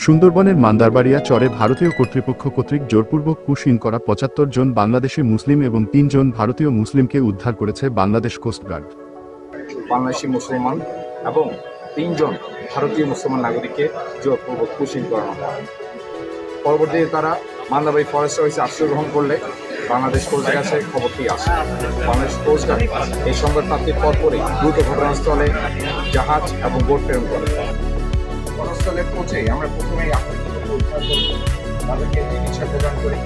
সুন্দরবনের মান্দারবাড়িয়া চরে ভারতীয় কর্তৃপক্ষ কর্তৃক জোরপূর্বক পুশ-ইন করা ৭৫ জন বাংলাদেশি মুসলিম এবং ৩ জন ভারতীয় মুসলিমকে উদ্ধার করেছে বাংলাদেশ কোস্টগার্ড। বাংলাদেশি মুসলমান এবং ৩ জন ভারতীয় মুসলমান নাগরিককে জোরপূর্বক পুশ-ইন করানো হয়। পরবর্তীতে তারা মান্দারবাড়ি ফরেস্ট অফিসে আশ্রয় গ্রহণ করলে বাংলাদেশ কোস্টগার্ডের কাছে খবরটি আসে। বাংলাদেশ কোস্টগার্ড এই সংবাদ প্রাপ্তির পরপরই দ্রুত ঘটনাস্থলে জাহাজ এবং বোট প্রেরণ করে। ঘটনাস্থলে পৌঁছে আমরা প্রথমেই আতঙ্কিতকে উদ্ধার করি, তাদেরকে চিকিৎসা প্রদান করি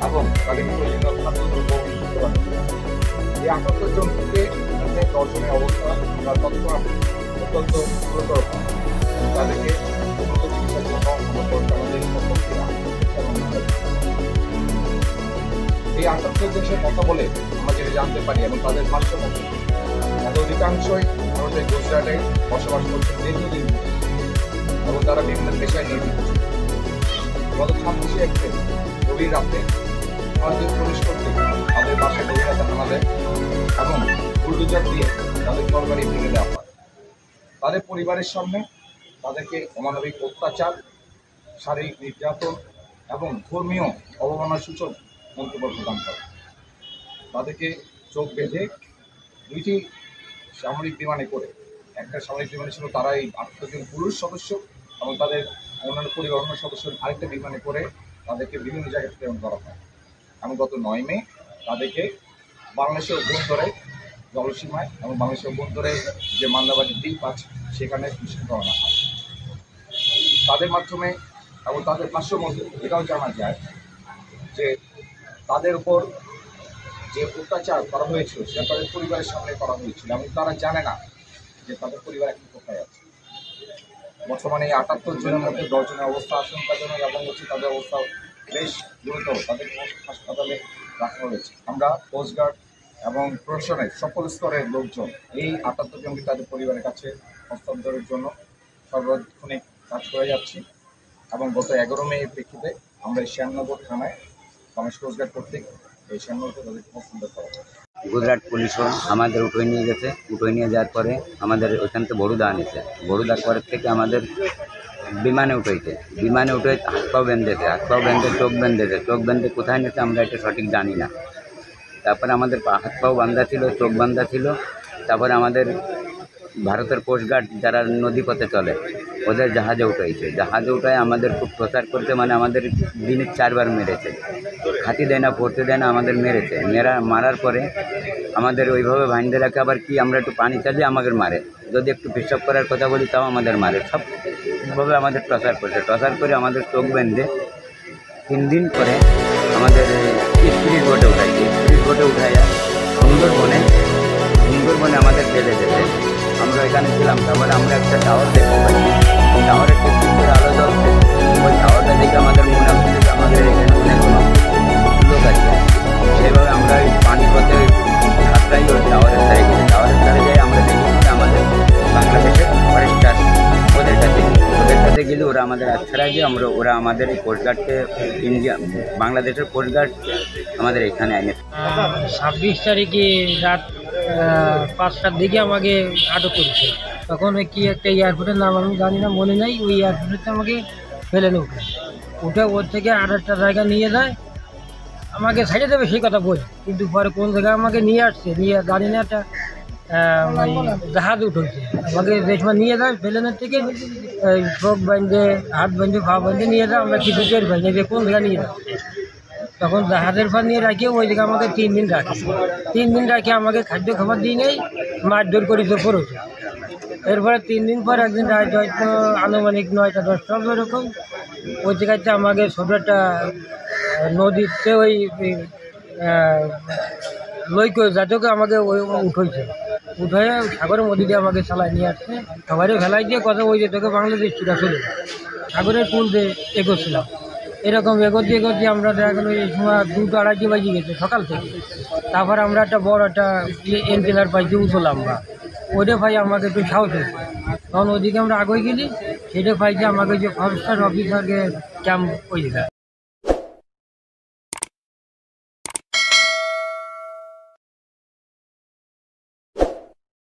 এবং তাদেরকে প্রয়োজনীয় খাদ্যদ্রব্য প্রদান করি। এই ৭৮ জন থেকে ১০ জনের অবস্থা আমরা তৎক্ষণাৎ অত্যন্ত গুরুতর, তাদেরকে উন্নত চিকিৎসার জন্য আমাদের এই ৭৮ জনের কথা বলে আমরা যেটা জানতে পারি এবং তাদের ভাষ্য মতো তাদের অধিকাংশই ভারতের গুজরাটে বসবাস করছে দীর্ঘদিন এবং তারা বিভিন্ন পেশায় নিয়োজিত ছিল। গত ২৬ এপ্রিল গভীর রাতে ভারতীয় পুলিশ কর্তৃক তাদের বাসায় গভীরতা হানা দেয় এবং বুলডোজার দিয়ে তাদের ঘরবাড়ি ভেঙে দেওয়া হয়। তাদের পরিবারের সামনে তাদেরকে অমানবিক অত্যাচার, শারীরিক নির্যাতন এবং ধর্মীয় অবমাননার সূচক মন্তব্য প্রদান করে। তাদেরকে চোখ বেঁধে ২টি সামরিক বিমানে করে, একটা সামরিক বিমানে ছিল তারা এই ৭৮ জন পুরুষ সদস্য এবং তাদের অন্যান্য পরিবার অন্য সদস্য আরেকটা বিমানে করে তাদেরকে বিভিন্ন জায়গায় প্রেরণ করা হয় এবং গত ৯ মে তাদেরকে বাংলাদেশের অভ্যন্তরে জলসীমায় এবং বাংলাদেশের অভ্যন্তরে যে মান্দারবাড়ি দ্বীপ আছে সেখানে পুশ-ইন করানো হয়। তাদের মাধ্যমে এবং তাদের ভাষ্য মধ্যে এটাও জানা যায় যে তাদের উপর যে অত্যাচার করা হয়েছিল সেটা তাদের পরিবারের সামনে করা হয়েছিল এবং তারা জানে না যে তাদের পরিবার এখন কোথায় আছে। বর্তমানে এই ৭৮ জনের মধ্যে ১০ জনের অবস্থা আশঙ্কাজনক এবং তাদের অবস্থা বেশ গুরুতর, তাদের হাসপাতালে রাখা হয়েছে। আমরা কোস্টগার্ড এবং প্রশাসনের সকল স্তরের লোকজন এই ৭৮ জনকে তাদের পরিবারের কাছে হস্তান্তরের জন্য সর্বক্ষণিক কাজ করে যাচ্ছি এবং গত ১১ মে এর প্রেক্ষিতে আমরা এই শ্যামনগর থানায় বাংলাদেশ কোস্টগার্ড কর্তৃক এই শ্যামনগরকে তাদেরকে হস্তান্তর করা হয়। গুজরাট পুলিশও আমাদের উঠে নিয়ে গেছে। উঠে নিয়ে যাওয়ার পরে আমাদের ওইখান থেকে বরুদা আনিছে। বরুদার পরের থেকে আমাদের বিমানে উঠেছে। বিমানে উঠে হাত পাও বেঁধেছে, হাত পাও বেঁধে চোখ বেঁধেছে। চোখ বেঁধে কোথায় নিয়েছে আমরা এটা সঠিক জানি না। তারপরে আমাদের হাত পাও বান্ধা ছিল, চোখ বান্ধা ছিল। তারপরে আমাদের ভারতের কোস্টগার্ড যারা নদীপথে চলে ওদের জাহাজে উঠাইছে। জাহাজে উঠায় আমাদের খুব প্রচার করতে, মানে আমাদের দিনে ৪ বার মেরেছে। খাতি দেয় না, পড়তে দেয় না, আমাদের মেরেছে। মারার পরে আমাদের ওইভাবে ভাইন্দে রাখে, আবার কি আমরা একটু পানি চালিয়ে আমাদের মারে, যদি একটু পেশাব করার কথা বলি তাও আমাদের মারে। সবভাবে আমাদের টর্চার করছে। টর্চার করে আমাদের চোখ বেঁধে ৩ দিন পরে আমাদের স্পিড বোটে উঠাইছে। স্পিড বোটে উঠাইয়া সুন্দরবনে আমাদের ফেলে যেতে আমরা এখানে ছিলাম। তারপরে আমরা একটা টাওয়ার দেখতে পাই, টাওয়ারের খুব সুন্দর আলো জ্বলছে। ওই টাওয়ারটা দেখে আমাদের মনে হচ্ছে যে আমাদের এখানে অনেক লোক আছে। সেভাবে আমরা ওই পানিপথে সাতটাই ওই টাওয়ারের ধারে গেছি। টাওয়ারের ধারে যাই আমরা দেখি আমাদের বাংলাদেশের ফরেস্টার ওদের কাছে গেলে ওরা আমাদের আচ্ছাড়া গিয়ে ওরা আমাদের এই কোস্টগার্ডকে বাংলাদেশের কোস্টগার্ড আমাদের এখানে এনেছে। ২৬ তারিখে রাত ৫টার দিকে আমাকে আটক করেছে। তখন ওই কি একটা এয়ারপোর্টের নাম আমি জানি না, মনে নেই। ওই এয়ারপোর্টে আমাকে ফেলে উঠে ওর থেকে আর একটা জায়গা নিয়ে যায়, আমাকে ছেড়ে দেবে সেই কথা বলে। কিন্তু পরে কোন জায়গায় আমাকে নিয়ে আসছে, নিয়ে জানি না, একটা জাহাজ উঠেছে। আমাকে যে সময় নিয়ে যায় প্লেনের থেকে চোখ বাঁধে, হাত বাঁধে, পা বাঁধে নিয়ে যায়। আমরা কিছু টের পাই না যে কোন জায়গায় নিয়ে যায়। তখন জাহাজের পর নিয়ে রাখি ওই জায়গায় আমাকে ৩ দিন রাখে। ৩ দিন রাখে আমাকে খাদ্য খাবার দিয়ে নেই, মারধর করেছে পড়েছে। এরপরে ৩ দিন পর একদিন রাত হয়তো আনুমানিক ৯টা ১০টা এরকম ওই জায়গাতে আমাকে ছোটো একটা নদীতে ওই লইকে যাতে আমাকে ওই উঠেছে। উঠে সাগরের মধ্যে দিয়ে আমাকে চালায় নিয়ে আসছে। খাবারে ফেলাই দিয়ে কথা ওই যে তোকে বাংলাদেশ চুরা চলে সাগরের পুল দিয়ে এগোচ্ছিলাম। এরকম এগোতে আমরা এখন ওই সময় ২টা-২.৫টা বাজে গেছে সকাল থেকে। তারপর আমরা একটা বড় একটা এনটেলার পাইছি উঠলাম আমরা। ওইটা পাই আমাকে একটু সাহস হয়েছে। তখন ওইদিকে আমরা আগে গেলি, সেটা পাই যে আমাকে যে ফরেস্টার অফিসারকে ক্যাম্প ওই জায়গায়